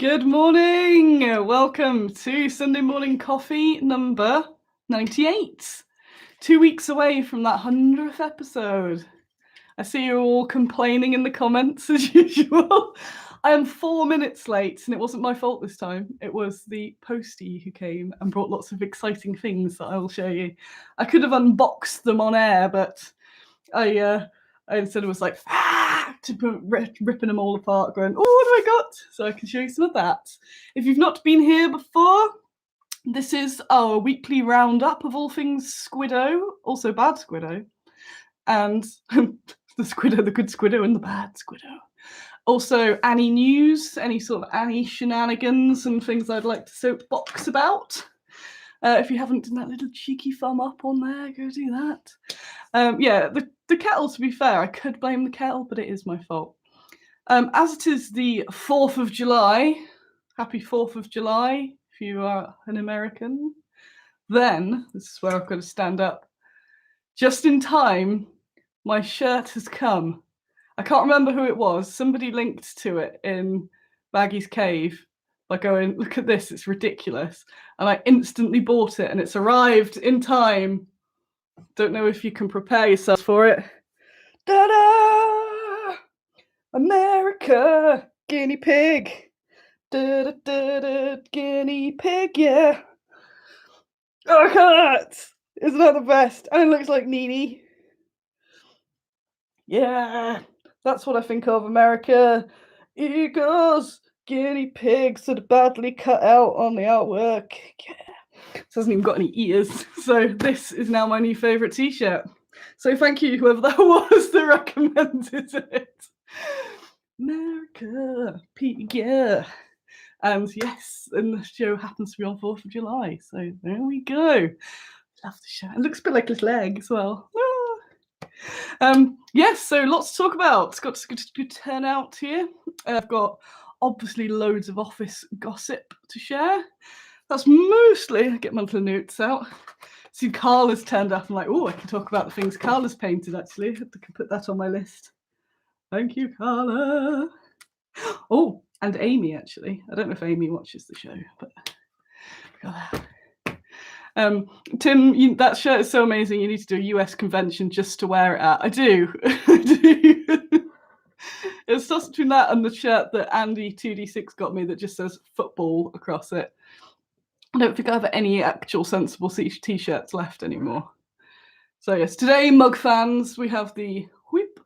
Good morning. Welcome to Sunday Morning Coffee number 98. 2 weeks away from that 100th episode. I see you're all complaining in the comments as usual. I am 4 minutes late, and it wasn't my fault this time. It was the postie who came and brought lots of exciting things that I will show you. I could have unboxed them on air, but I instead was like, ripping them all apart, going, oh, what have I got? So I can show you some of that. If you've not been here before, this is our weekly roundup of all things Squiddo, also bad Squiddo, and the Squiddo, the good Squiddo and the bad Squiddo. Also, Annie news, any sort of Annie shenanigans and things I'd like to soapbox about. If you haven't done that little cheeky thumb up on there, go do that. Yeah, the kettle, to be fair, I could blame the kettle, but it is my fault. As it is the 4th of July, happy 4th of July if you are an American, then, this is where I've got to stand up, just in time, my shirt has come. I can't remember who it was. Somebody linked to it in Baggy's Cave by going, look at this, it's ridiculous. And I instantly bought it and it's arrived in time. Don't know if you can prepare yourself for it. Da-da! America, guinea pig. Da-da-da-da, guinea pig, yeah. Oh, God! Isn't that the best? And it looks like Nene. Yeah, that's what I think of America. Eagles, guinea pigs that are badly cut out on the artwork. Yeah. It hasn't even got any ears. So this is now my new favourite t-shirt. So thank you, whoever that was that recommended it. America, yeah. And yes, and the show happens to be on 4th of July. So there we go. Love the show. It looks a bit like his leg as well. Yes, so lots to talk about. It's got a good turnout here. I've got obviously loads of office gossip to share. That's mostly, I get my little notes out. See, Carla's turned up. I'm like, oh, I can talk about the things Carla's painted, actually. I can put that on my list. Thank you, Carla. Oh, and Amy, actually. I don't know if Amy watches the show, but got that. Tim, that shirt is so amazing. You need to do a US convention just to wear it at. I do. I do. It's just between that and the shirt that Andy 2D6 got me that just says football across it. I don't think I have any actual sensible t-shirts left anymore. So yes, today, mug fans, we have the Whip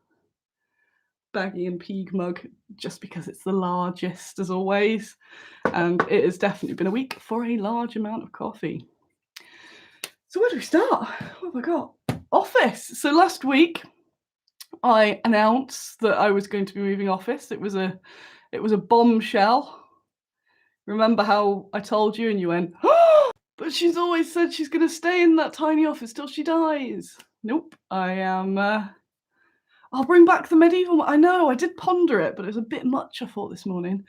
Baggy and Peag mug, just because it's the largest as always. And it has definitely been a week for a large amount of coffee. So where do we start? What have I got? Office. So last week, I announced that I was going to be moving office. It was a bombshell. Remember how I told you and you went, oh, but she's always said she's going to stay in that tiny office till she dies. Nope, I am. I'll bring back the medieval. I know, I did ponder it, but it was a bit much, I thought, this morning.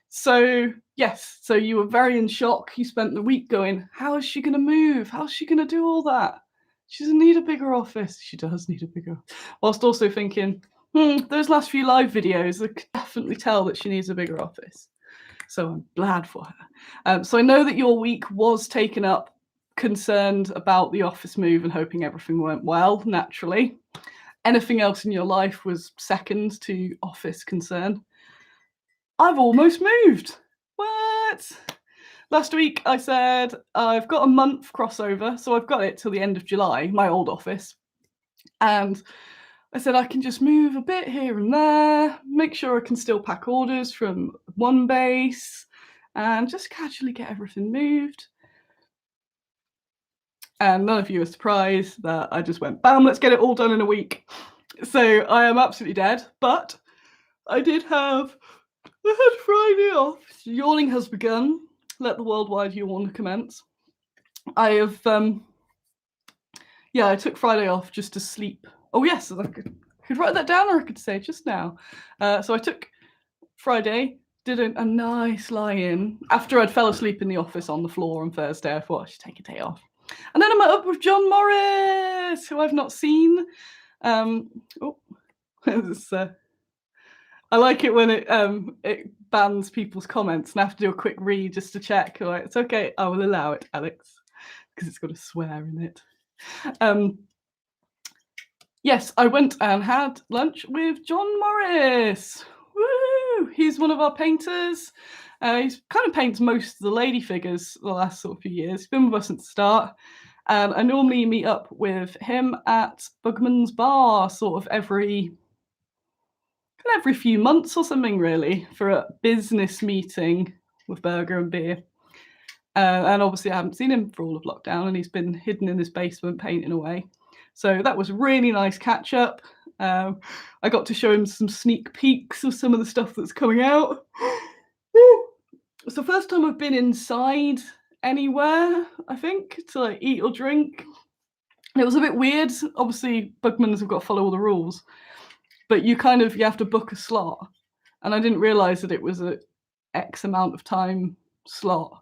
So yes, so you were very in shock. You spent the week going, how is she going to move? How's she going to do all that? She doesn't need a bigger office. She does need a bigger. Whilst also thinking, those last few live videos, I could definitely tell that she needs a bigger office. So I'm glad for her. So I know that your week was taken up concerned about the office move and hoping everything went well, naturally. Anything else in your life was second to office concern. I've almost moved. What? Last week I said I've got a month crossover, so I've got it till the end of July, my old office. And I said I can just move a bit here and there, make sure I can still pack orders from one base, and just casually get everything moved. And none of you are surprised that I just went, bam, let's get it all done in a week. So I am absolutely dead, but I had Friday off. Yawning has begun. Let the worldwide yawn commence. I have, I took Friday off just to sleep. Oh yes, I could write that down, or I could say just now. So I took Friday, did a nice lie-in. After I'd fell asleep in the office on the floor on Thursday, I thought I should take a day off. And then I met up with John Morris, who I've not seen. I I like it when it bans people's comments and I have to do a quick read just to check. Like, it's okay, I will allow it, Alex, because it's got a swear in it. Yes, I went and had lunch with John Morris. Woo! He's one of our painters. He's kind of paints most of the lady figures the last sort of few years. He's been with us since the start. I normally meet up with him at Bugman's Bar sort of every few months or something, really, for a business meeting with burger and beer. And obviously I haven't seen him for all of lockdown and he's been hidden in his basement painting away. So that was really nice catch up. I got to show him some sneak peeks of some of the stuff that's coming out. It's the first time I've been inside anywhere, I think, to like eat or drink. And it was a bit weird. Obviously, Bugmans have got to follow all the rules, but you have to book a slot. And I didn't realise that it was a X amount of time slot.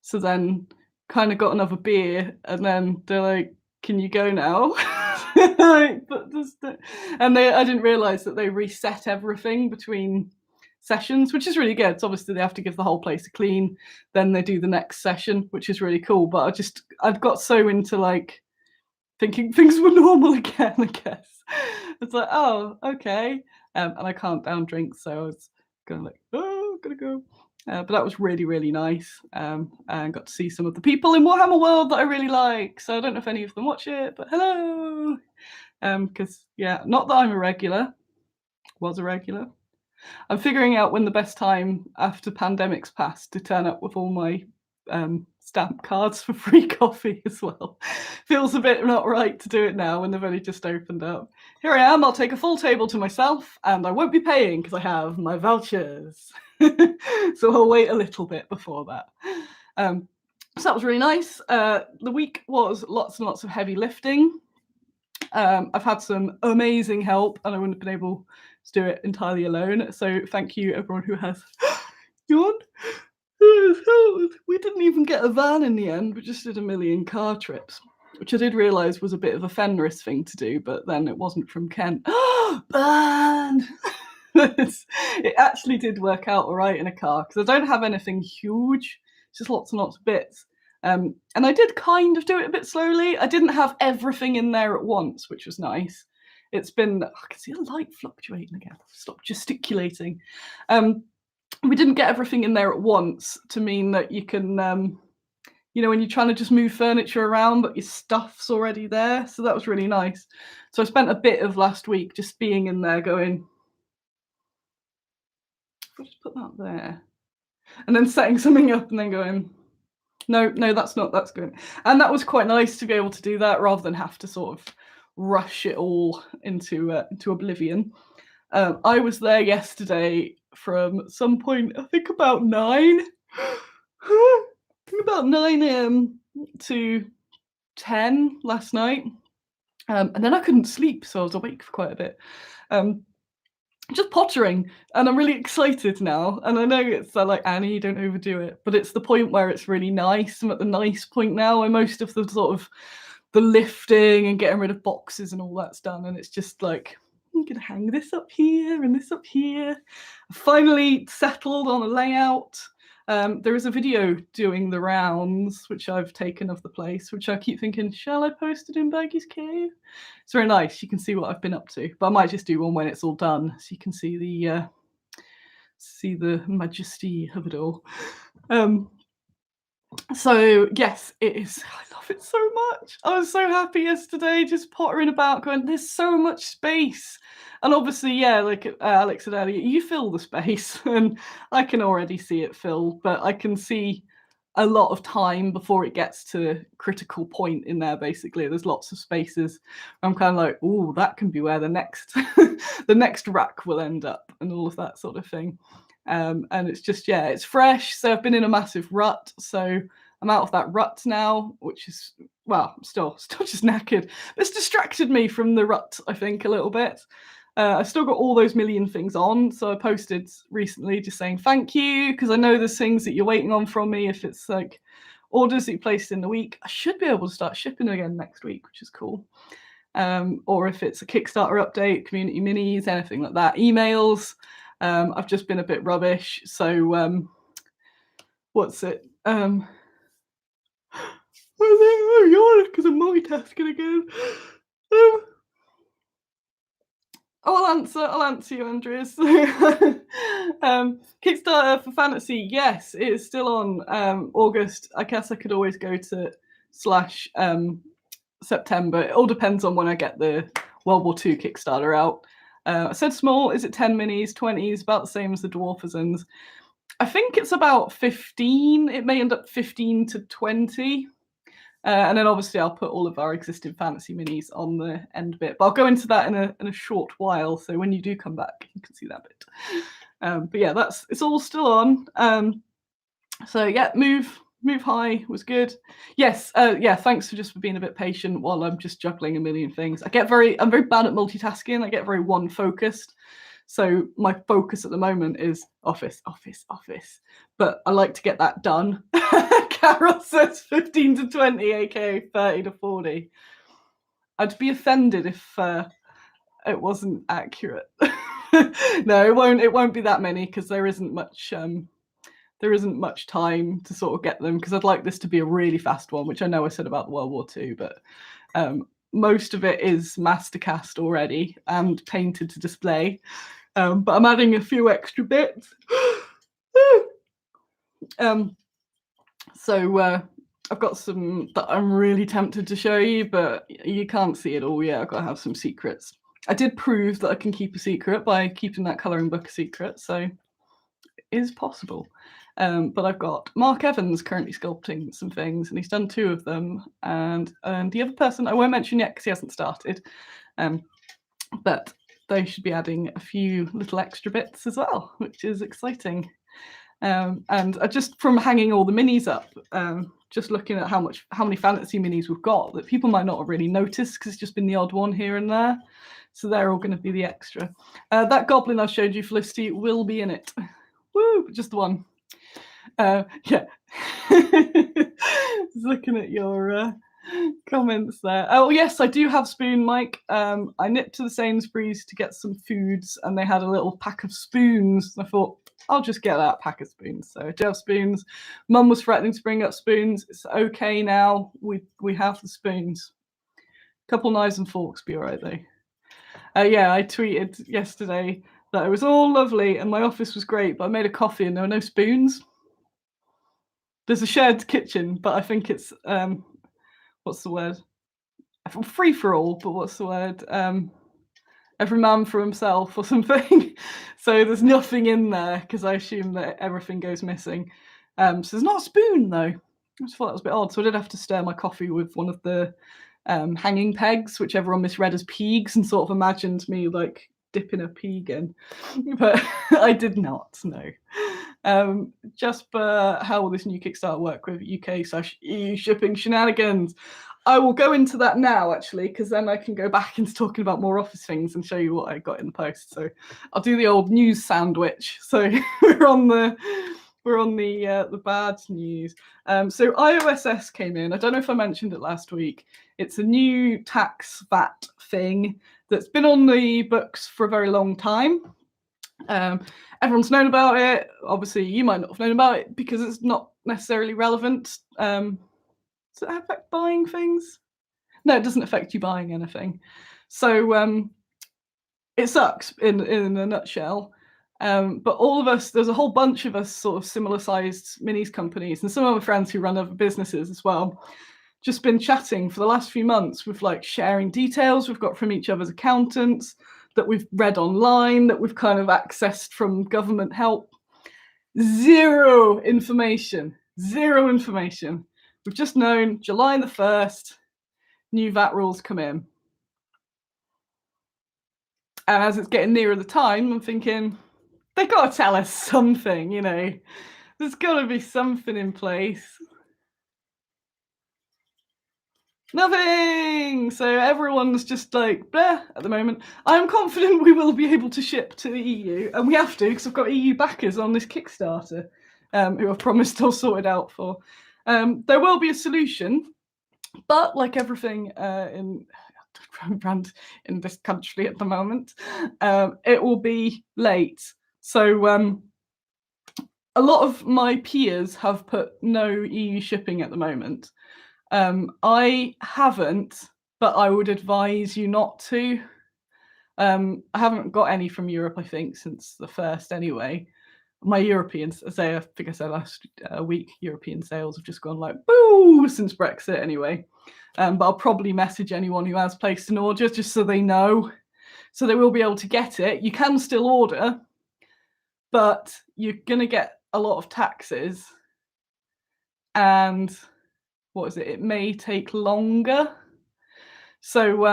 So then kind of got another beer and then they're like, can you go now? I didn't realise that they reset everything between sessions, which is really good. So obviously they have to give the whole place a clean, then they do the next session, which is really cool. But I've got so into like thinking things were normal again, I guess. It's like, oh, okay. And I can't down drinks, so I was going like, oh, gotta go. But that was really, really nice. And got to see some of the people in Warhammer World that I really like. So I don't know if any of them watch it, but hello. Because, not that I'm a regular. Was a regular. I'm figuring out when the best time after pandemic's passed to turn up with all my stamp cards for free coffee as well. Feels a bit not right to do it now when they've only just opened up. Here I am, I'll take a full table to myself and I won't be paying because I have my vouchers. So I'll wait a little bit before that. So that was really nice. The week was lots and lots of heavy lifting. I've had some amazing help and I wouldn't have been able to do it entirely alone. So thank you everyone who has yawned. We didn't even get a van in the end, we just did a million car trips, which I did realise was a bit of a Fenris thing to do, but then it wasn't from Kent. Banned! It actually did work out all right in a car, because I don't have anything huge, it's just lots and lots of bits. And I did kind of do it a bit slowly. I didn't have everything in there at once, which was nice. It's been, I can see the light fluctuating again. Stop gesticulating. We didn't get everything in there at once to mean that you can, when you're trying to just move furniture around, but your stuff's already there. So that was really nice. So I spent a bit of last week just being in there going, I'll just put that there. And then setting something up and then going, no, that's good. And that was quite nice to be able to do that rather than have to sort of rush it all into oblivion. I was there yesterday from some point, I think about 9 a.m. to 10 last night. And then I couldn't sleep, so I was awake for quite a bit. Just pottering, and I'm really excited now. And I know it's like, Annie, don't overdo it, but it's the point where it's really nice. I'm at the nice point now where most of the sort of the lifting and getting rid of boxes and all that's done, and it's just like, I'm gonna hang this up here and this up here. I finally settled on a layout. There is a video doing the rounds, which I've taken of the place, which I keep thinking, shall I post it in Baggy's Cave? It's very nice. You can see what I've been up to, but I might just do one when it's all done, so you can see the majesty of it all. So yes, it is. I love it so much. I was so happy yesterday, just pottering about, going, there's so much space. And obviously, like Alex said earlier, you fill the space, and I can already see it filled, but I can see a lot of time before it gets to critical point in there. Basically, there's lots of spaces. I'm kind of like, oh, that can be where the next the next rack will end up, and all of that sort of thing. And it's just, it's fresh. So I've been in a massive rut. So I'm out of that rut now, which is, well, I'm still just knackered. It's distracted me from the rut, I think, a little bit. I've still got all those million things on. So I posted recently just saying thank you, because I know there's things that you're waiting on from me. If it's like orders that you placed in the week, I should be able to start shipping again next week, which is cool. or if it's a Kickstarter update, community minis, anything like that, emails. I've just been a bit rubbish, so what's it? Oh, you're because I'm multitasking again. I'll answer you, Andreas. Kickstarter for fantasy, yes, it is still on August. I guess I could always go to / September. It all depends on when I get the World War II Kickstarter out. I said small. Is it 10 minis, 20s? About the same as the Dwarfisms. I think it's about 15. It may end up 15 to 20. And then obviously I'll put all of our existing fantasy minis on the end bit. But I'll go into that in a short while. So when you do come back, you can see that bit. But yeah, it's all still on. So yeah, move high was good. Yes, yeah, thanks for being a bit patient while I'm just juggling a million things. I'm very bad at multitasking. I get very one focused. So my focus at the moment is office. But I like to get that done. Carol says 15 to 20, aka 30 to 40. I'd be offended if it wasn't accurate. No, it won't be that many because there isn't much time to sort of get them, because I'd like this to be a really fast one, which I know I said about World War II, but most of it is mastercast already and painted to display. But I'm adding a few extra bits. So I've got some that I'm really tempted to show you, but you can't see it all yet. I've got to have some secrets. I did prove that I can keep a secret by keeping that colouring book a secret, so it is possible. But I've got Mark Evans currently sculpting some things, and he's done 2 of them. And the other person I won't mention yet because he hasn't started. But they should be adding a few little extra bits as well, which is exciting. And just from hanging all the minis up, just looking at how many fantasy minis we've got that people might not have really noticed because it's just been the odd one here and there. So they're all going to be the extra. That goblin I showed you, Felicity, will be in it. Woo, just the one. Yeah. Just looking at your comments there. Oh yes, I do have spoon, Mike. I nipped to the Sainsbury's to get some foods, and they had a little pack of spoons. I thought I'll just get that pack of spoons. So I do have spoons. Mum was threatening to bring up spoons. It's okay now. We have the spoons. A couple knives and forks be all right though. Yeah, I tweeted yesterday that it was all lovely and my office was great, but I made a coffee and there were no spoons. There's a shared kitchen, but I think it's what's the word? Free for all, but what's the word? Every man for himself or something. So there's nothing in there because I assume that everything goes missing. So there's not a spoon though. I just thought that was a bit odd. So I did have to stir my coffee with one of the hanging pegs, which everyone misread as pegs and sort of imagined me like dipping a peg in, but I did not. No. Jasper, how will this new Kickstarter work with UK/EU shipping shenanigans? I will go into that now, actually, because then I can go back into talking about more office things and show you what I got in the post. So I'll do the old news sandwich. So we're on the bad news. So iOSS came in. I don't know if I mentioned it last week. It's a new tax VAT thing that's been on the books for a very long time. Everyone's known about it. Obviously, you might not have known about it because it's not necessarily relevant. Does it affect buying things? No, it doesn't affect you buying anything. So it sucks in a nutshell. But all of us, there's a whole bunch of us sort of similar sized minis companies and some other friends who run other businesses as well, just been chatting for the last few months with like sharing details we've got from each other's accountants, that we've read online, that we've kind of accessed from government help. Zero information. We've just known July the 1st, new VAT rules come in. And as it's getting nearer the time, I'm thinking, they got to tell us something, you know. There's got to be something in place. Nothing! So everyone's just like, bleh, at the moment. I'm confident we will be able to ship to the EU, and we have to, because I've got EU backers on this Kickstarter, who I've promised I'll sort it out for. There will be a solution, but like everything in brand in this country at the moment, it will be late. So a lot of my peers have put no EU shipping at the moment. I haven't, but I would advise you not to. I haven't got any from Europe, I think, since the first anyway. My European, as I think I said last week, European sales have just gone like boo since Brexit anyway. But I'll probably message anyone who has placed an order just so they know. So they will be able to get it. You can still order, but you're going to get a lot of taxes. And what is it? It may take longer. So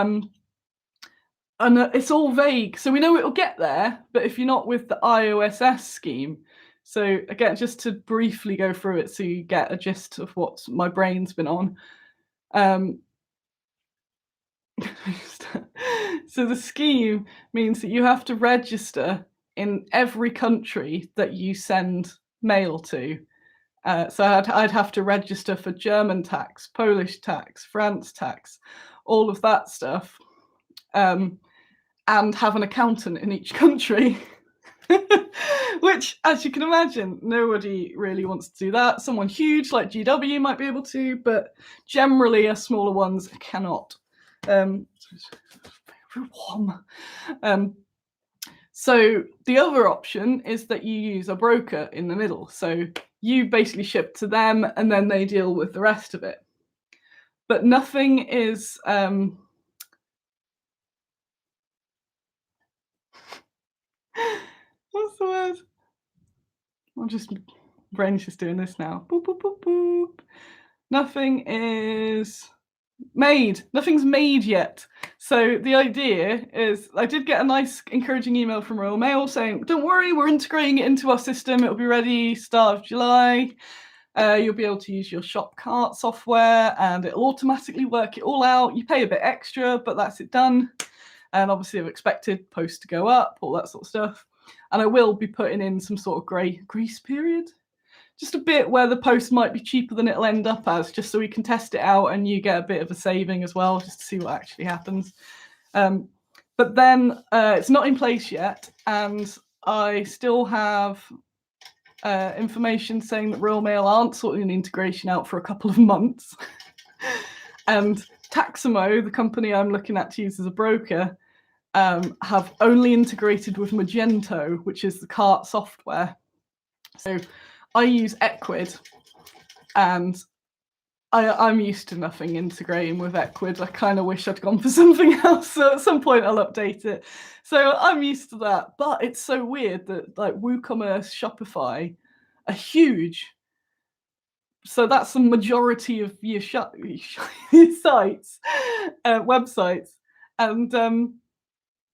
and it's all vague. So we know it'll get there, but if you're not with the IOSS scheme, so again, just to briefly go through it so you get a gist of what my brain's been on. So the scheme means that you have to register in every country that you send mail to. So I'd have to register for German tax, Polish tax, France tax, all of that stuff. And have an accountant in each country, which, as you can imagine, nobody really wants to do that. Someone huge like GW might be able to, but generally us smaller ones cannot. So the other option is that you use a broker in the middle. So you basically ship to them and then they deal with the rest of it. But nothing is... What's the word? I'm just, brain's just doing this now. Boop, boop, boop, boop. Nothing is made. Nothing's made yet. So the idea is, I did get a nice encouraging email from Royal Mail saying, don't worry, we're integrating it into our system. It'll be ready start of July. You'll be able to use your shop cart software and it'll automatically work it all out. You pay a bit extra, but that's it done. And obviously I've expected post to go up, all that sort of stuff. And I will be putting in some sort of grace period, just a bit where the post might be cheaper than it'll end up as, just so we can test it out and you get a bit of a saving as well, just to see what actually happens. But then it's not in place yet, and I still have information saying that Royal Mail aren't sorting an integration out for a couple of months. And Taxamo, the company I'm looking at to use as a broker, have only integrated with Magento, which is the cart software. So I use Equid, and I'm used to nothing integrating with Equid. I kind of wish I'd gone for something else, so at some point I'll update it. So I'm used to that, but it's so weird that like WooCommerce, Shopify are huge. So that's the majority of your sites, websites, and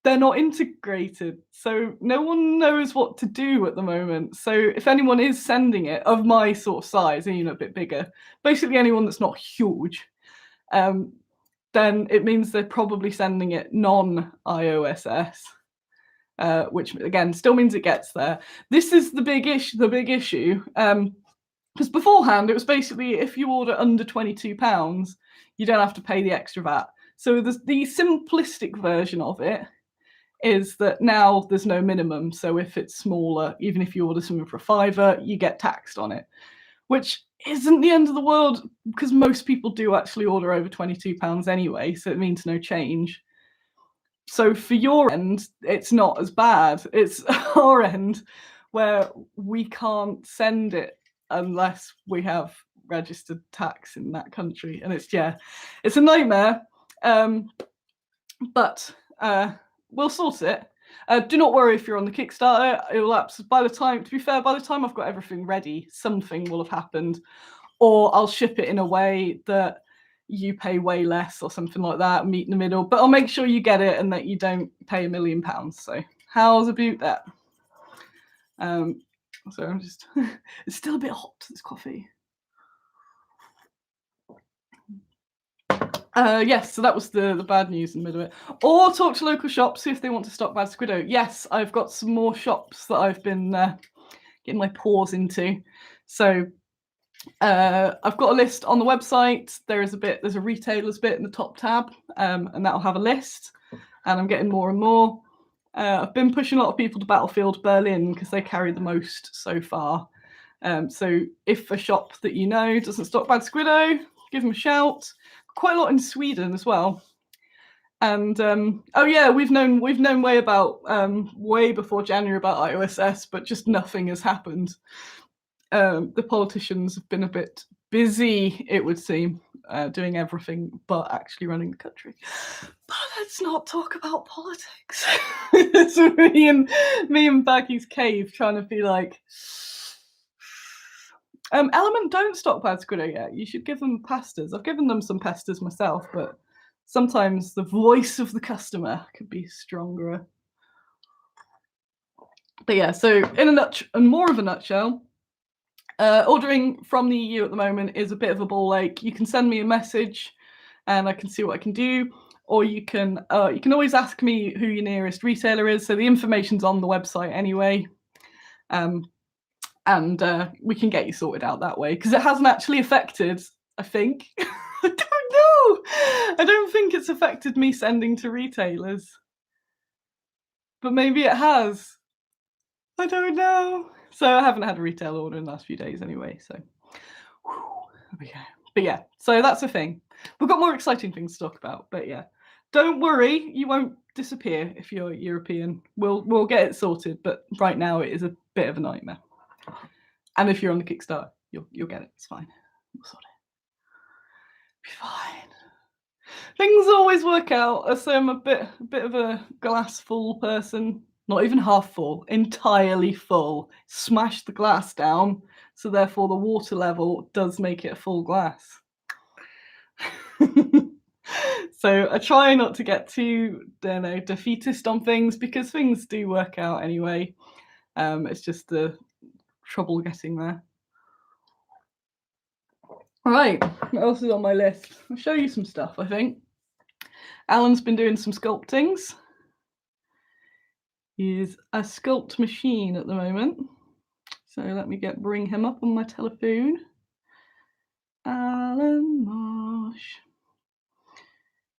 they're not integrated. So no one knows what to do at the moment. So if anyone is sending it of my sort of size, and a bit bigger, basically anyone that's not huge, then it means they're probably sending it non-IOSS, which again still means it gets there. This is the big issue. Because beforehand, it was basically if you order under £22, you don't have to pay the extra VAT. So the simplistic version of it is that now there's no minimum. So if it's smaller, even if you order something for £5, you get taxed on it, which isn't the end of the world because most people do actually order over £22 anyway. So it means no change. So for your end, it's not as bad. It's our end where we can't send it unless we have registered tax in that country. And it's a nightmare. But we'll sort it. Do not worry if you're on the Kickstarter. It will lapse by the time, to be fair, by the time I've got everything ready, something will have happened. Or I'll ship it in a way that you pay way less or something like that, meet in the middle. But I'll make sure you get it and that you don't pay £1 million. So how's about that? So I'm just, it's still a bit hot, this coffee. Yes, so that was the bad news in the middle of it. Or talk to local shops, see if they want to stock bad Squiddo. Yes, I've got some more shops that I've been getting my paws into. So I've got a list on the website. There's a retailers bit in the top tab, and that'll have a list. And I'm getting more and more. I've been pushing a lot of people to Battlefield Berlin because they carry the most so far. So if a shop that you know doesn't stock Bad Squiddo, give them a shout. Quite a lot in Sweden as well. And oh yeah, we've known way before January about iOSS, but just nothing has happened. The politicians have been a bit busy, it would seem, doing everything but actually running the country. But let's not talk about politics. It's me and Baggy's cave trying to be like, Element don't stock Bad Squiddo yet. You should give them pastas. I've given them some pastas myself, but sometimes the voice of the customer could be stronger. But yeah, so in more of a nutshell, ordering from the EU at the moment is a bit of a ball ache. You can send me a message and I can see what I can do, or you can always ask me who your nearest retailer is. So the information's on the website anyway. And we can get you sorted out that way, because it hasn't actually affected, I think. I don't know. I don't think it's affected me sending to retailers. But maybe it has. I don't know. So I haven't had a retail order in the last few days anyway, so there we go. But yeah, so that's a thing. We've got more exciting things to talk about, but yeah. Don't worry, you won't disappear if you're European. We'll get it sorted, but right now it is a bit of a nightmare. And if you're on the Kickstarter, you'll get it. It's fine. We'll sort it. Be fine. Things always work out. So I'm a bit of a glass full person. Not even half full, entirely full. Smash the glass down, so therefore the water level does make it a full glass. So I try not to get too, defeatist on things, because things do work out anyway. It's just the trouble getting there. Right, what else is on my list? I'll show you some stuff, I think. Alan's been doing some sculptings. He's a sculpt machine at the moment. So let me bring him up on my telephone. Alan Marsh.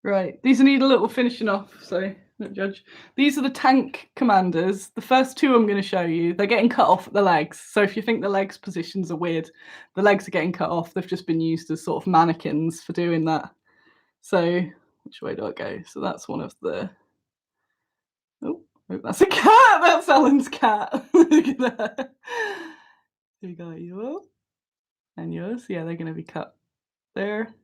Right, these need a little finishing off, so don't judge. These are the tank commanders. The first two I'm going to show you, they're getting cut off at the legs. So if you think the legs positions are weird, the legs are getting cut off. They've just been used as sort of mannequins for doing that. So which way do I go? So that's one of the... Oh, that's a cat! That's Alan's cat. Look at that. So we got yours and yours. Yeah, they're going to be cut there.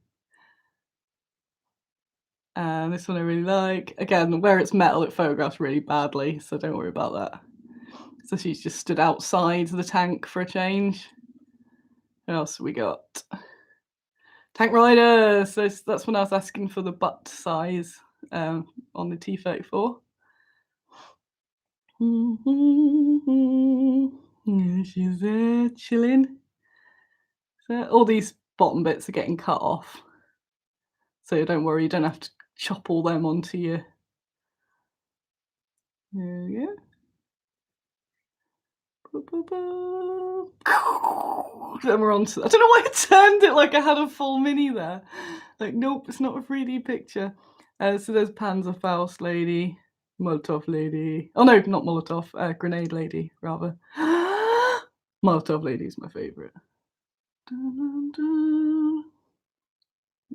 And this one I really like. Again, where it's metal, it photographs really badly, so don't worry about that. So she's just stood outside the tank for a change. What else have we got? Tank Rider. So that's when I was asking for the butt size on the T-34. She's there chilling. So all these bottom bits are getting cut off. So don't worry, you don't have to chop all them onto you. There we go. Then we're on to, I don't know why I turned it like I had a full mini there. Like, nope, it's not a 3D picture. So there's Panzerfaust lady, Molotov lady. Oh no, not Molotov, grenade lady, rather. Molotov lady is my favorite. I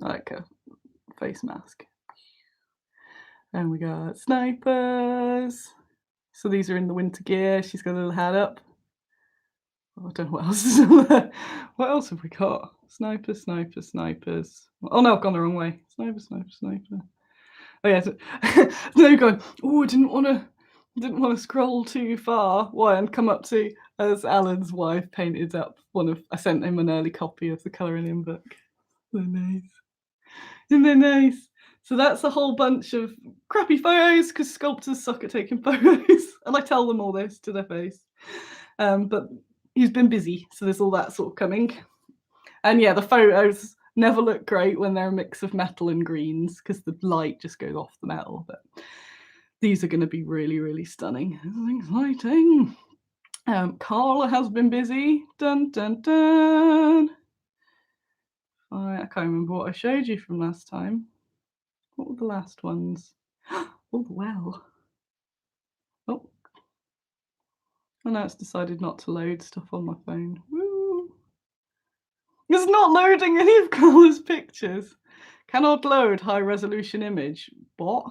like her face mask. And we got snipers. So these are in the winter gear. She's got a little hat up. Oh, I don't know what else is on there. What else have we got? Snipers, snipers, snipers. Oh no, I've gone the wrong way. Sniper, sniper, sniper. Oh yeah. So, now you're going, oh, I didn't want to scroll too far. Why? And come up to, as Alan's wife painted up I sent him an early copy of the colouring in book. They're nice. Isn't they nice? So that's a whole bunch of crappy photos, because sculptors suck at taking photos. And I tell them all this to their face. But he's been busy, so there's all that sort of coming. And yeah, the photos never look great when they're a mix of metal and greens, because the light just goes off the metal. But these are going to be really, really stunning. It's exciting. Carla has been busy. Dun, dun, dun. I can't remember what I showed you from last time. What were the last ones? Oh, well. Oh. Oh, now it's decided not to load stuff on my phone. Woo! It's not loading any of Carla's pictures. Cannot load high resolution image. What?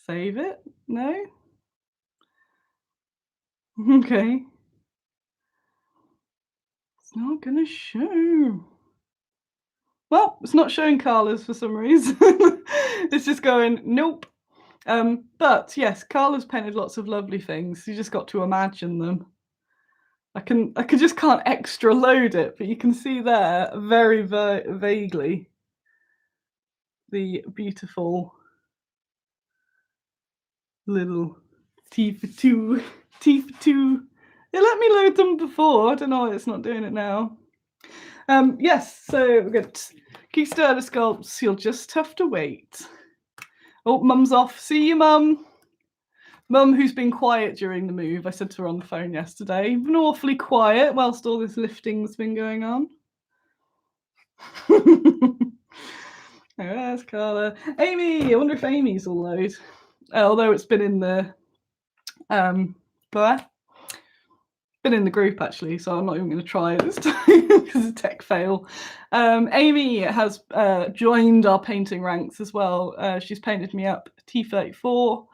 Save it? No? Okay. It's not gonna show. Well, it's not showing Carla's for some reason. It's just going, nope. But yes, Carla's painted lots of lovely things. You just got to imagine them. I just can't extra load it, but you can see there very vaguely the beautiful little T for two. It let me load them before. I don't know why it's not doing it now. Yes, so we're good. Kickstarter sculpts, you'll just have to wait. Oh, Mum's off. See you, Mum. Mum, who's been quiet during the move. I said to her on the phone yesterday. You've been awfully quiet whilst all this lifting's been going on. Oh, there's Carla. Amy! I wonder if Amy's will load. Although it's been in the been in the group actually, so I'm not even going to try it this time because it's a tech fail. Amy has joined our painting ranks as well. She's painted me up a T34.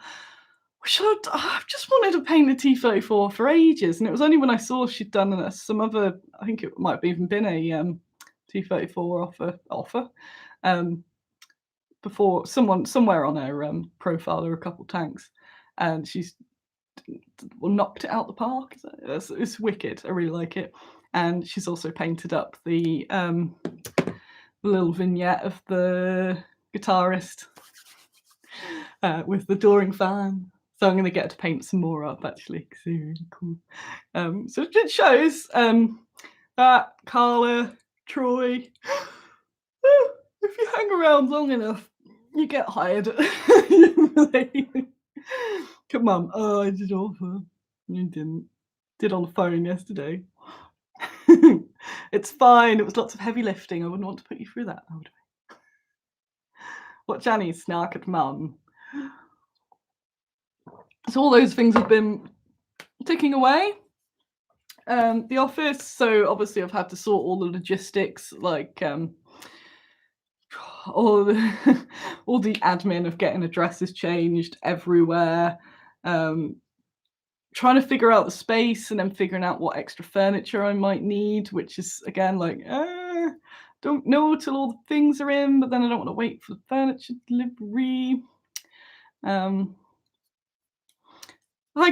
I've just wanted to paint a T34 for ages, and it was only when I saw she'd done some other, I think it might have even been a T34 offer before, somewhere on her profile or a couple tanks, and she's knocked it out the park. It's wicked. I really like it. And she's also painted up the little vignette of the guitarist with the Doring fan. So I'm going to get her to paint some more up actually, because they're really cool. So it shows that Carla, Troy, if you hang around long enough, you get hired. Come on. Oh, I did offer. You didn't. Did on the phone yesterday. It's fine. It was lots of heavy lifting. I wouldn't want to put you through that, would I? What, Janny? Snark at Mum. So all those things have been ticking away. The office. So obviously I've had to sort all the logistics, like all the admin of getting addresses changed everywhere. Trying to figure out the space and then figuring out what extra furniture I might need, which is again like don't know till all the things are in, but then I don't want to wait for the furniture delivery. Hi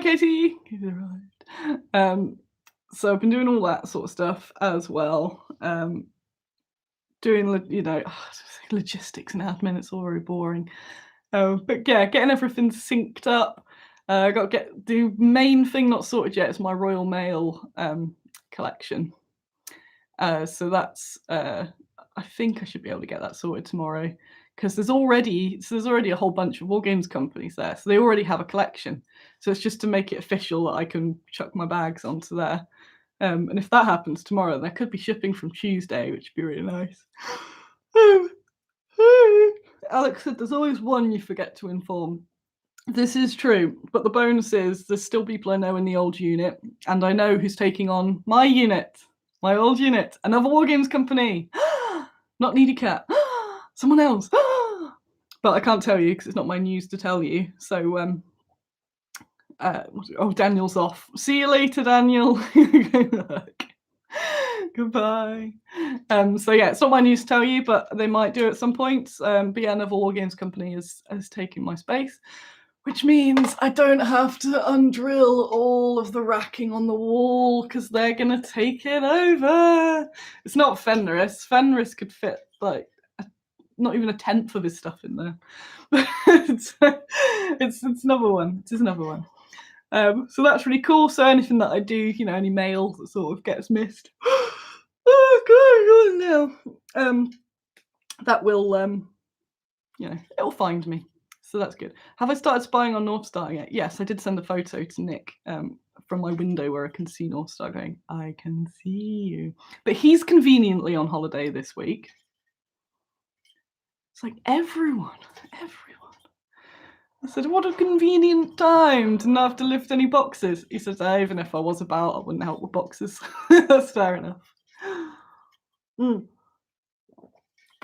Katie. So I've been doing all that sort of stuff as well. Doing logistics and admin, it's all very boring. But yeah, getting everything synced up. I got to get the main thing not sorted yet is my Royal Mail collection. So that's I think I should be able to get that sorted tomorrow, because there's already a whole bunch of wargames companies there, so they already have a collection. So it's just to make it official that I can chuck my bags onto there. And if that happens tomorrow, there could be shipping from Tuesday, which would be really nice. Alex said there's always one you forget to inform. This is true, but the bonus is there's still people I know in the old unit, and I know who's taking on my unit, my old unit, another wargames company. Not Needy Cat. Someone else. But I can't tell you because it's not my news to tell you. So Daniel's off. See you later, Daniel. Goodbye. So yeah, it's not my news to tell you, but they might do at some point. But yeah, another wargames company is taking my space, which means I don't have to undrill all of the racking on the wall because they're gonna take it over. It's not Fenris. Fenris could fit like not even a tenth of his stuff in there. it's another one. It is another one. So that's really cool. So anything that I do, any mail that sort of gets missed, oh god, now that will it'll find me. So that's good. Have I started spying on North Star yet? Yes, I did send a photo to Nick from my window where I can see North Star going, I can see you. But he's conveniently on holiday this week. It's like, everyone. I said, what a convenient time to not have to lift any boxes. He says, even if I was about, I wouldn't help with boxes. That's fair enough.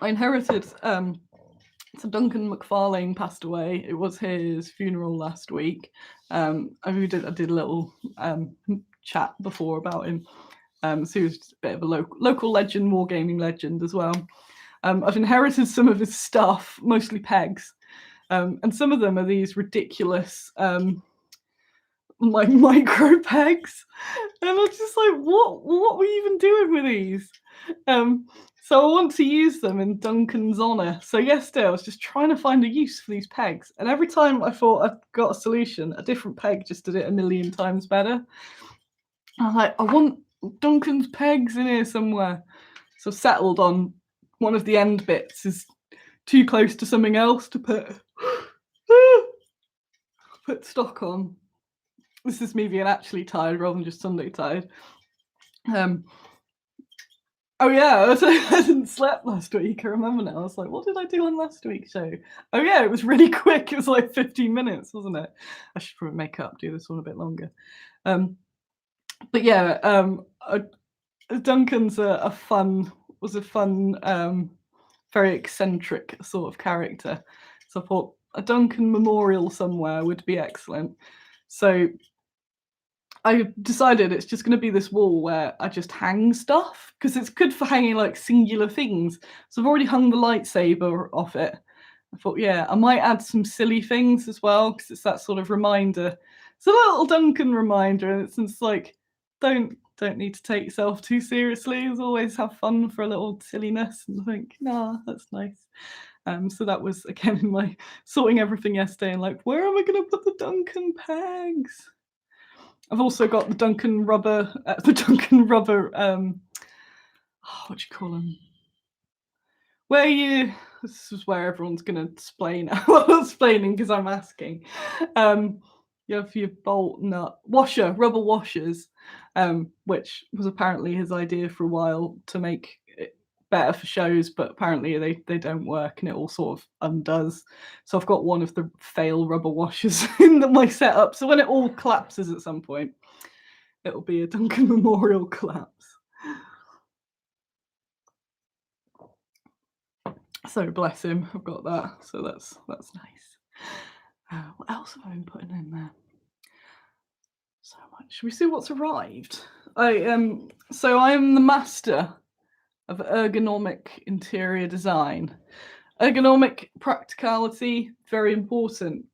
I inherited, so Duncan McFarlane passed away. It was his funeral last week. I did a little chat before about him. So he was just a bit of a local legend, wargaming legend as well. I've inherited some of his stuff, mostly pegs. And some of them are these ridiculous like micro pegs. And I'm just like, what were you even doing with these? So I want to use them in Duncan's honour. So yesterday I was just trying to find a use for these pegs. And every time I thought I'd got a solution, a different peg just did it a million times better. I was like, I want Duncan's pegs in here somewhere. So I've settled on one of the end bits is too close to something else to put stock on. This is me being actually tired rather than just Sunday tired. Oh yeah, I didn't sleep last week. I remember now. I was like, what did I do on last week's show? Oh yeah, it was really quick. It was like 15 minutes, wasn't it? I should probably make up, do this one a bit longer. But yeah, Duncan's a fun, very eccentric sort of character. So I thought a Duncan memorial somewhere would be excellent. So I decided it's just going to be this wall where I just hang stuff because it's good for hanging like singular things. So I've already hung the lightsaber off it. I thought, yeah, I might add some silly things as well because it's that sort of reminder. It's a little Duncan reminder, and it's like, don't need to take yourself too seriously. Always have fun for a little silliness, and I think, nah, that's nice. So that was again in my sorting everything yesterday, and like, where am I going to put the Duncan pegs? I've also got the Duncan rubber, what do you call them? This is where everyone's going to explain what I'm explaining because I'm asking. You have your bolt nut rubber washers, which was apparently his idea for a while to make it better for shows, but apparently they don't work and it all sort of undoes. So I've got one of the fail rubber washers in my setup. So when it all collapses at some point, it'll be a Duncan Memorial collapse. So bless him, I've got that. So that's nice. What else have I been putting in there? So much. Should we see what's arrived? So I am the master of ergonomic interior design. Ergonomic practicality, very important.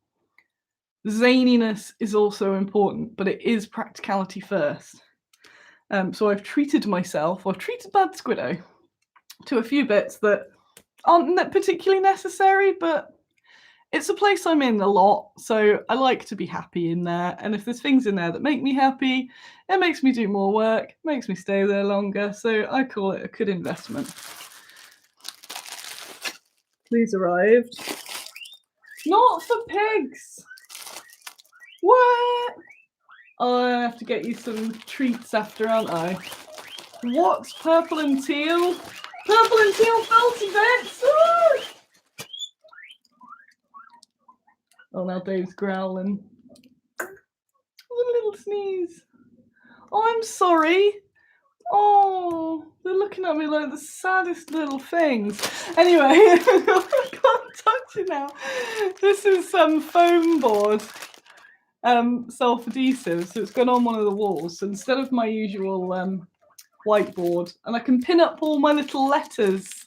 Zaniness is also important, but it is practicality first. So I've treated Bad Squiddo to a few bits that aren't particularly necessary, but it's a place I'm in a lot, so I like to be happy in there. And if there's things in there that make me happy, it makes me do more work, makes me stay there longer. So I call it a good investment. These arrived. Not for pigs. What? Oh, I have to get you some treats after, aren't I? What's purple and teal? Purple and teal felty bits! Ah! Oh, now Dave's growling. A little sneeze. Oh, I'm sorry. Oh, they're looking at me like the saddest little things. Anyway, I can't touch it now. This is some foam board, self-adhesive, so it's gone on one of the walls. So instead of my usual whiteboard, and I can pin up all my little letters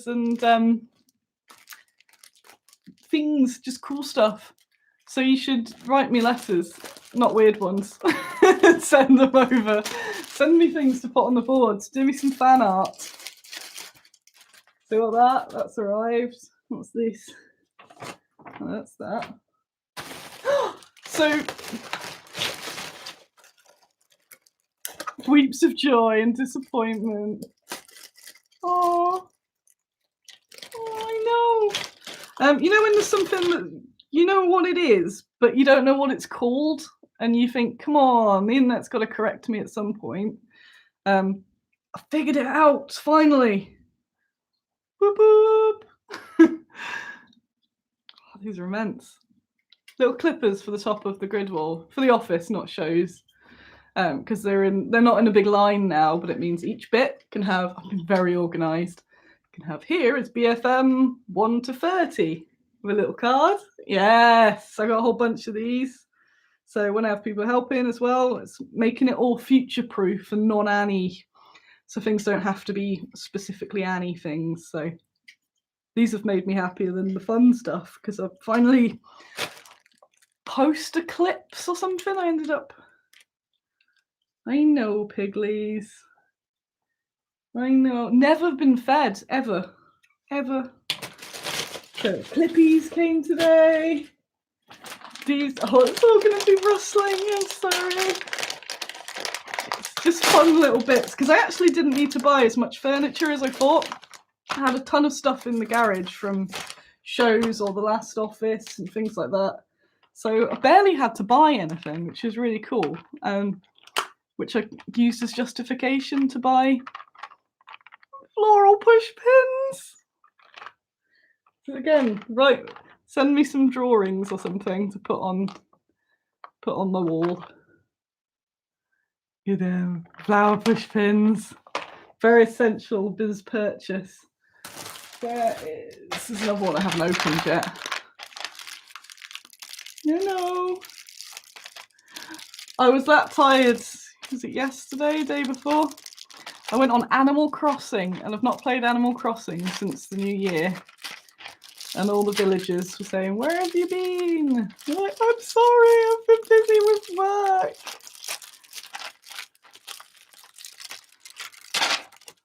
and things, just cool stuff. So you should write me letters, not weird ones. Send them over. Send me things to put on the boards. Do me some fan art. See what that's arrived. What's this? Oh, that's that. So weeps of joy and disappointment. Oh, I know. You know when there's something that you know what it is, but you don't know what it's called, and you think, come on, the internet's got to correct me at some point. I figured it out, finally. Boop, boop. These are immense. Little clippers for the top of the grid wall, for the office, not shows. Because they're not in a big line now, but it means each bit can have, I've been very organised, can have here is BFM 1 to 30 with a little card. Yes, I got a whole bunch of these. So when I have people helping as well, it's making it all future-proof and non-Annie. So things don't have to be specifically Annie things. So these have made me happier than the fun stuff, because I've finally poster clips or something I ended up. I know, Piglies. I know. Never been fed, ever. Ever. So Clippies came today. These, oh, it's all going to be rustling, I'm sorry. It's just fun little bits, because I actually didn't need to buy as much furniture as I thought. I had a ton of stuff in the garage from shows or the last office and things like that. So I barely had to buy anything, which is really cool. Which I used as justification to buy floral push pins. So again, right, send me some drawings or something to put on the wall. You know, flower push pins. Very essential biz purchase. This is another one I haven't opened yet. No. I was that tired. Was it yesterday, day before? I went on Animal Crossing, and I've not played Animal Crossing since the new year. And all the villagers were saying, "Where have you been?" I'm like, "I'm sorry, I've been busy with work."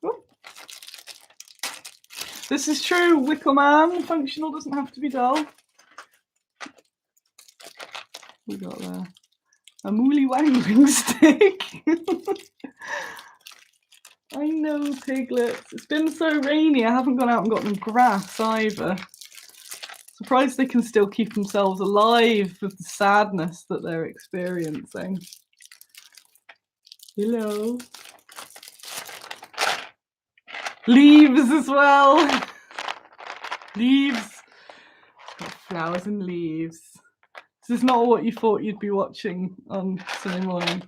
Oh. This is true, Wickleman. Functional doesn't have to be dull. We got there. A mooly wangling stick. I know, piglets. It's been so rainy, I haven't gone out and got them grass either. Surprised they can still keep themselves alive with the sadness that they're experiencing. Hello. Leaves as well. Leaves. Got flowers and leaves. This is not what you thought you'd be watching on Sunday morning.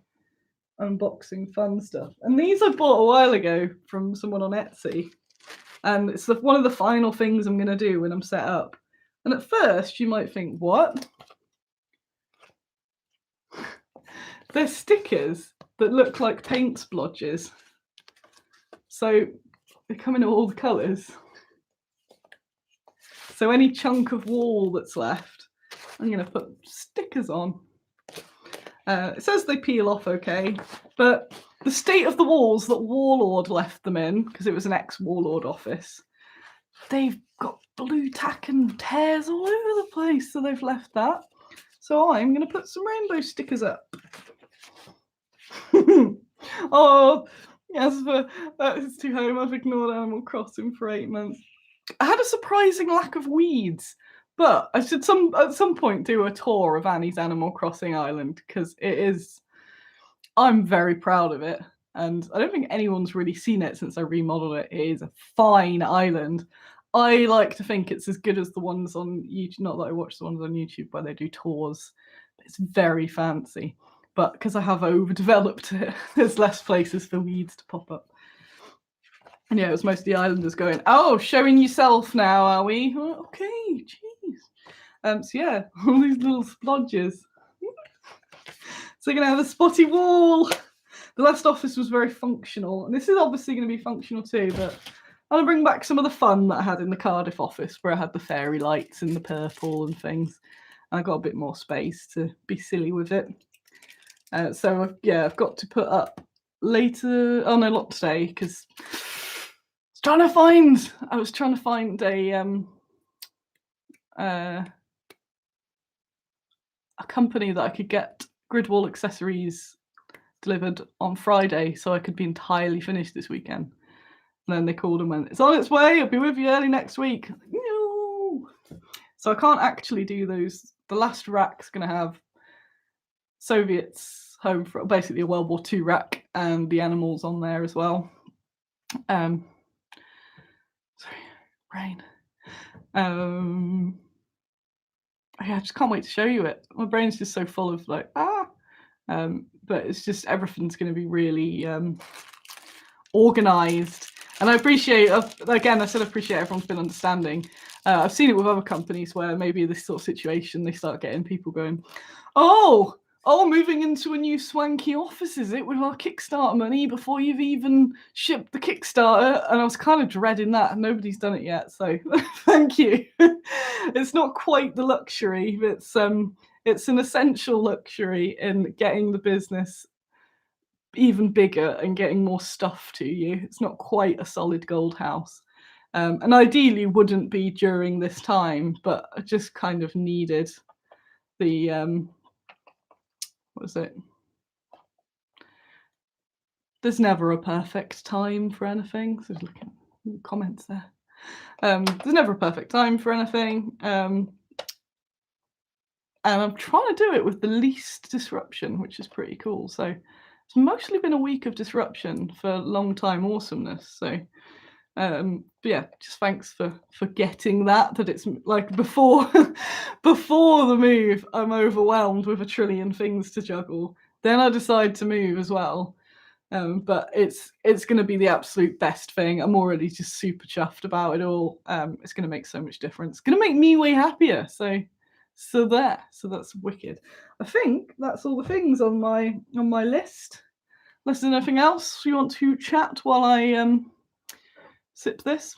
Unboxing fun stuff. And these I bought a while ago from someone on Etsy. And it's one of the final things I'm going to do when I'm set up. And at first you might think, what? They're stickers that look like paint splodges. So they come in all the colours. So any chunk of wall that's left, I'm going to put stickers on. It says they peel off okay, but the state of the walls that Warlord left them in, because it was an ex-Warlord office, they've got blue tack and tears all over the place, so they've left that. So I'm going to put some rainbow stickers up. Oh, yes, that is too home. I've ignored Animal Crossing for 8 months. I had a surprising lack of weeds. But I should at some point do a tour of Annie's Animal Crossing Island, because it is, I'm very proud of it. And I don't think anyone's really seen it since I remodeled it. It is a fine island. I like to think it's as good as the ones on YouTube. Not that I watch the ones on YouTube where they do tours. But it's very fancy. But because I have overdeveloped it, there's less places for weeds to pop up. And yeah, it was mostly islanders going, "Oh, showing yourself now, are we?" Okay, geez. So yeah, all these little splodges. So you're going to have a spotty wall. The last office was very functional. And this is obviously going to be functional too, but I'm going to bring back some of the fun that I had in the Cardiff office, where I had the fairy lights and the purple and things. And I got a bit more space to be silly with it. So yeah, I've got to put up later. Oh no, not today, because I was trying to find a company that I could get grid wall accessories delivered on Friday, so I could be entirely finished this weekend. And then they called and went, "It's on its way, I'll be with you early next week." No. So I can't actually do those. The last rack's going to have Soviets home from basically a World War II wreck, and the animals on there as well. Sorry, brain. I just can't wait to show you it. My brain's just so full of like but it's just everything's going to be really organized. And I appreciate, again, I still appreciate everyone's been understanding. I've seen it with other companies where maybe this sort of situation, they start getting people going, oh, moving into a new swanky office, is it, with our Kickstarter money before you've even shipped the Kickstarter? And I was kind of dreading that, and nobody's done it yet, so thank you. It's not quite the luxury, but it's an essential luxury in getting the business even bigger and getting more stuff to you. It's not quite a solid gold house. And ideally wouldn't be during this time, but I just kind of needed the, what was it? There's never a perfect time for anything. So look at the comments there. There's never a perfect time for anything. And I'm trying to do it with the least disruption, which is pretty cool. So it's mostly been a week of disruption for long time awesomeness. So but yeah, just thanks for getting that it's like before the move, I'm overwhelmed with a trillion things to juggle. Then I decide to move as well. But it's going to be the absolute best thing. I'm already just super chuffed about it all. It's going to make so much difference. It's going to make me way happier. So that's wicked. I think that's all the things on my list. Unless there's anything else you want to chat while I sip this.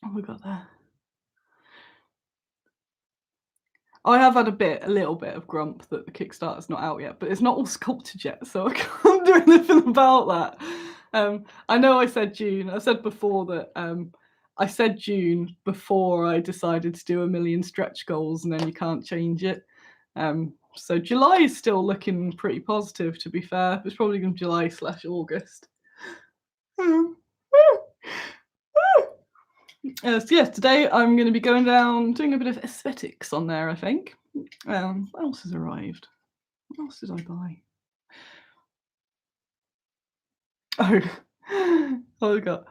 What have we got there? I have had a little bit of grump that the Kickstarter's not out yet, but it's not all sculpted yet, so I can't do anything about that. I know I said June. I said before that I said June before I decided to do 1 million stretch goals, and then you can't change it. So July is still looking pretty positive, to be fair. It's probably going to be July/August. So yes, today I'm going to be going down, doing a bit of aesthetics on there, I think. What else has arrived? What else did I buy? Oh God.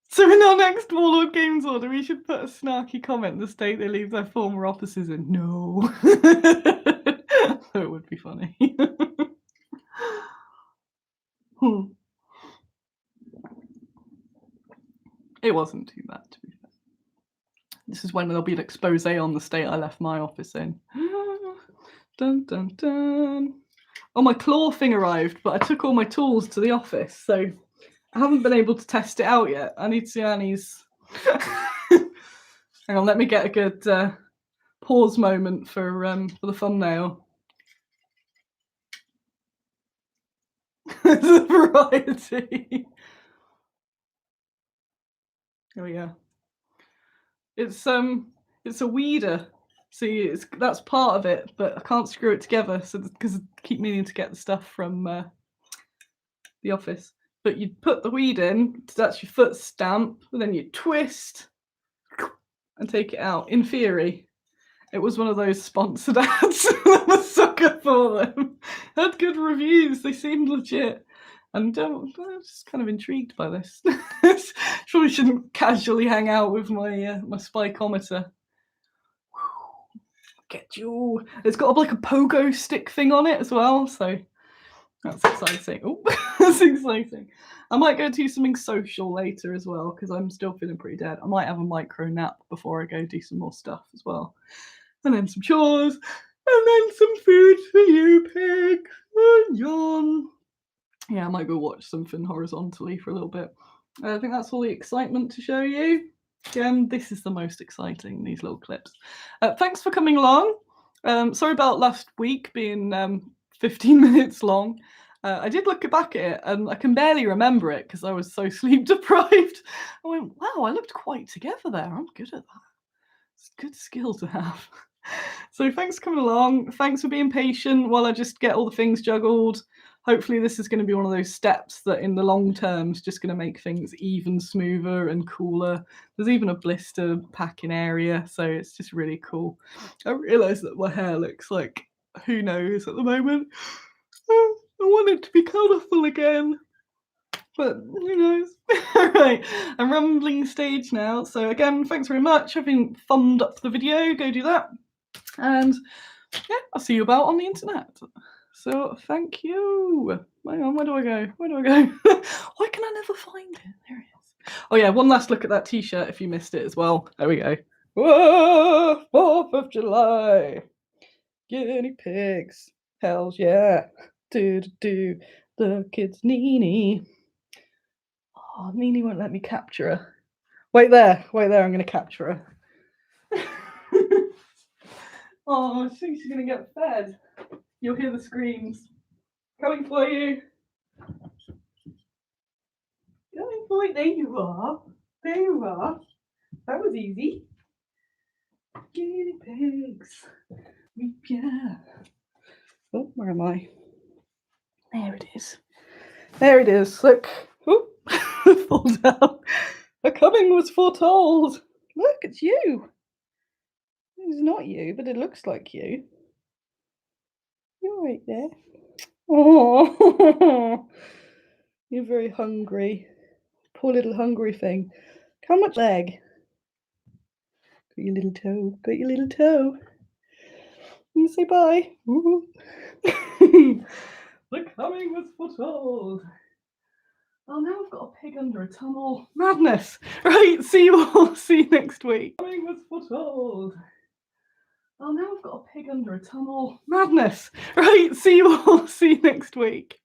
So in our next Warlord Games order, we should put a snarky comment in the state they leave their former offices in. No. So it would be funny. It wasn't too bad, to be fair. This is when there'll be an expose on the state I left my office in. Dun, dun, dun. Oh, my claw thing arrived, but I took all my tools to the office, so I haven't been able to test it out yet. I need to see Annie's. Hang on, let me get a good pause moment for the thumbnail. There's a variety. Here we go. It's a weeder. See, that's part of it, but I can't screw it together, so because I keep meaning to get the stuff from the office. But you put the weed in, that's your foot stamp, and then you twist and take it out. In theory, it was one of those sponsored ads. I'm a sucker for them. Had good reviews. They seemed legit. And I'm just kind of intrigued by this. Probably shouldn't casually hang out with my my spikometer. Get you. It's got like a pogo stick thing on it as well, so that's exciting. Oh, that's exciting. I might go do something social later as well, because I'm still feeling pretty dead. I might have a micro nap before I go do some more stuff as well. And then some chores, and then some food for you, pig. And yawn. Yeah, I might go watch something horizontally for a little bit. I think that's all the excitement to show you. Again, this is the most exciting, these little clips. Thanks for coming along. Sorry about last week being 15 minutes long. I did look back at it and I can barely remember it because I was so sleep deprived. I went, wow, I looked quite together there. I'm good at that. It's a good skill to have. So thanks for coming along. Thanks for being patient while I just get all the things juggled. hopefully this is going to be one of those steps that in the long term is just going to make things even smoother and cooler. There's even a blister packing area, so it's just really cool. I realise that my hair looks like who knows at the moment. I want it to be colourful again, but who knows? Right, I'm rambling stage now. So again, thanks very much. I've been thumbed up the video. Go do that, and yeah, I'll see you about on the internet. So thank you. Hang on, where do I go? Where do I go? Why can I never find it? There it is. Oh yeah, one last look at that t-shirt if you missed it as well. There we go. Whoa, 4th of July. Guinea pigs. Hells yeah. Do. The kid's Nini. Oh, Nini won't let me capture her. Wait there, I'm going to capture her. Oh, I think she's going to get fed. You'll hear the screams. Coming for you. Coming for you. There you are. There you are. That was easy. Guinea pigs. Yeah. Oh, where am I? There it is. There it is. Look. Oop. Fall down. The coming was foretold. Look, it's you. It's not you, but it looks like you. You're right there. Oh, you're very hungry. Poor little hungry thing. How much leg? Got your little toe. Got your little toe. You say bye. The coming was foretold. Oh, now I've got a pig under a tunnel. Madness. Right, see you all. See you next week. Coming was foretold. Oh, now I've got a pig under a tunnel. Madness. Right, see you all. See you next week.